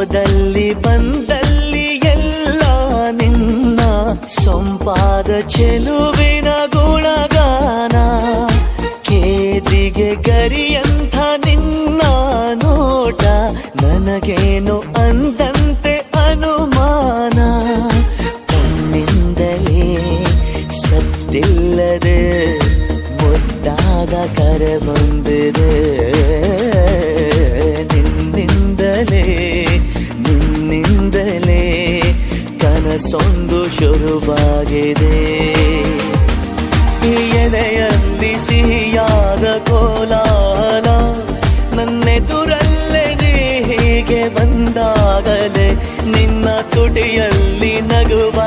ಹೋದಲ್ಲಿ ಬಂದಲ್ಲಿ ಎಲ್ಲ ನಿನ್ನ ಸೊಂಪಾದ ಚೆಲುವಿನ ಗುಣಗಾನ. ಕೇದಿಗೆ ಗರಿಯಂಥ ನಿನ್ನ ನೋಟ ನನಗೇನು ಅಂದಂತೆ ಅನುಮಾನ. ಕಣ್ಣಿಂದಲೇ ಸತ್ತಿಲ್ಲದೆ ಮುದ್ದಾದ ಕರೆ ಬಂದಿದೆ. ನಿನ್ನಿಂದಲೇ ಕನಸೊಂದು ಶುರುವಾಗಿದೆ. ಎದೆಯಲ್ಲಿ ಸಿಹಿಯಾದ ಕೋಲಾಹಲ ನನ್ನೆದುರಲ್ಲೇ ನೀ ಹೀಗೆ ಬಂದಾಗಲೇ ನಿನ್ನ ತುಟಿಯಲ್ಲಿ ನಗುವ